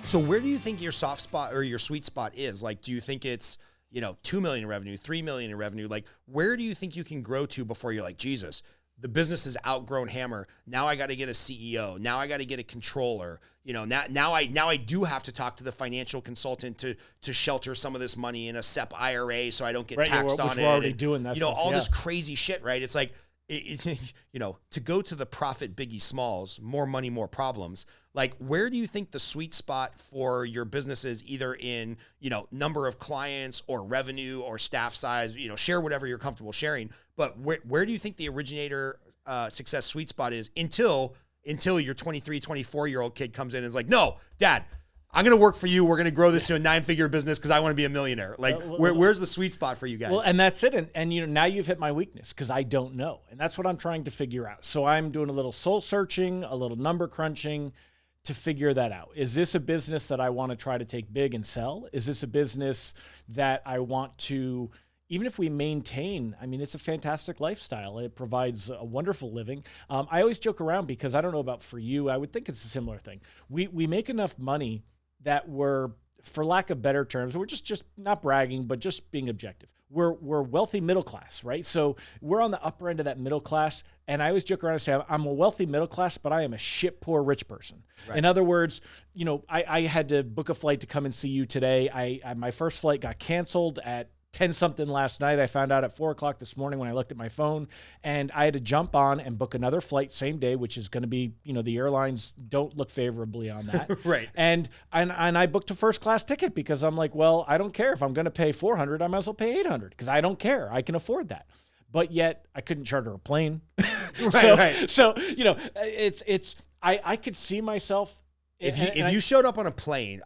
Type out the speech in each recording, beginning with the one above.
So where do you think your soft spot or your sweet spot is? Like, do you think it's, 2 million in revenue, 3 million in revenue? Like, where do you think you can grow to before you're like, Jesus, the business has outgrown Hammer. Now I got to get a CEO. Now I got to get a controller. Now I do have to talk to the financial consultant to shelter some of this money in a SEP IRA so I don't get taxed on it. Which we're already doing that. All this crazy shit, right? It's like, to go to the profit Biggie Smalls, more money, more problems. Like, where do you think the sweet spot for your business is, either in, number of clients or revenue or staff size, share whatever you're comfortable sharing. But where do you think the originator success sweet spot is until your 23, 24-year-old kid comes in and is like, no, Dad, I'm going to work for you. We're going to grow this to a 9-figure business because I want to be a millionaire. Like, where's the sweet spot for you guys? Well, and that's it. And now you've hit my weakness because I don't know. And that's what I'm trying to figure out. So I'm doing a little soul searching, a little number crunching to figure that out. Is this a business that I want to try to take big and sell? Is this a business that I want to, even if we maintain, it's a fantastic lifestyle. It provides a wonderful living. I always joke around because I don't know about for you. I would think it's a similar thing. We make enough money that we're, for lack of better terms, we're just not bragging, but just being objective. We're wealthy middle class, right? So we're on the upper end of that middle class. And I always joke around and say, I'm a wealthy middle class, but I am a shit poor rich person. Right. In other words, I had to book a flight to come and see you today. My first flight got canceled at 10 something last night. I found out at 4 o'clock this morning when I looked at my phone, and I had to jump on and book another flight same day, which is going to be, the airlines don't look favorably on that. Right. And I booked a first class ticket because I'm like, well, I don't care if I'm going to pay $400, I might as well pay $800 because I don't care. I can afford that. But yet I couldn't charter a plane. Right. So, I could see myself. If you showed up on a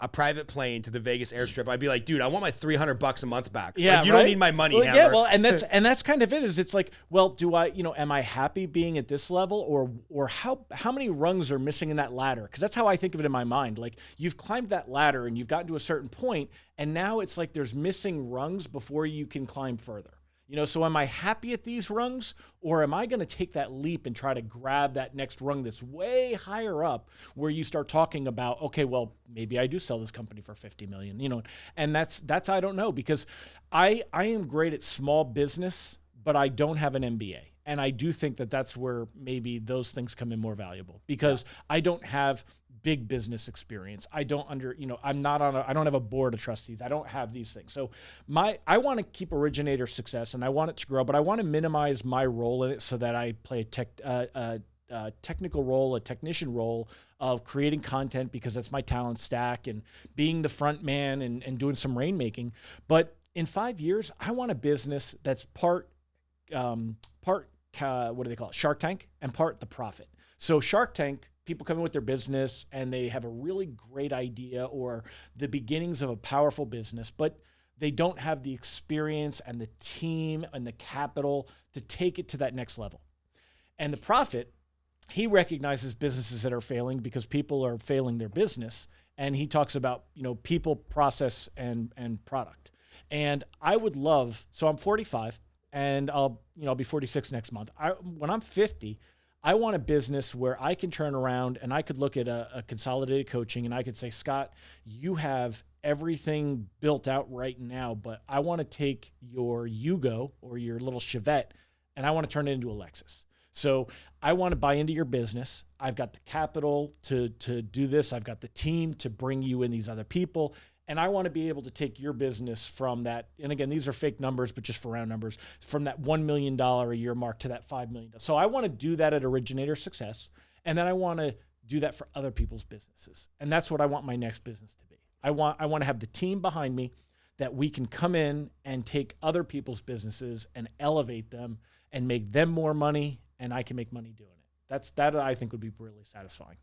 private plane to the Vegas airstrip, I'd be like, dude, I want my $300 a month back. Yeah, like, you don't need my money, well, Hammer. Yeah, well, and that's kind of it. Is it's like, well, do I, am I happy being at this level, or how many rungs are missing in that ladder? Because that's how I think of it in my mind. Like, you've climbed that ladder and you've gotten to a certain point, and now it's like there's missing rungs before you can climb further. So am I happy at these rungs, or am I going to take that leap and try to grab that next rung that's way higher up, where you start talking about, okay, well, maybe I do sell this company for 50 million, and that's I don't know, because I am great at small business, but I don't have an MBA. And I do think that that's where maybe those things come in more valuable, because I don't have big business experience. I don't I don't have a board of trustees. I don't have these things. So I want to keep originator success and I want it to grow, but I want to minimize my role in it so that I play a technical role, a technician role of creating content, because that's my talent stack, and being the front man and doing some rainmaking. But in 5 years, I want a business that's part what do they call it? Shark Tank, and part the profit. So Shark Tank, people come in with their business and they have a really great idea or the beginnings of a powerful business, but they don't have the experience and the team and the capital to take it to that next level. And the profit, he recognizes businesses that are failing because people are failing their business. And he talks about, people, process, and product. And I would love, so I'm 45 and I'll be 46 next month. When I'm 50, I want a business where I can turn around and I could look at a consolidated coaching and I could say, Scott, you have everything built out right now, but I want to take your Yugo or your little Chevette and I want to turn it into a Lexus. So I want to buy into your business. I've got the capital to do this. I've got the team to bring you in these other people. And I want to be able to take your business from that, and again, these are fake numbers, but just for round numbers, from that $1 million a year mark to that $5 million. So I want to do that at Originator Success, and then I want to do that for other people's businesses. And that's what I want my next business to be. I want to have the team behind me that we can come in and take other people's businesses and elevate them and make them more money, and I can make money doing it. That I think would be really satisfying.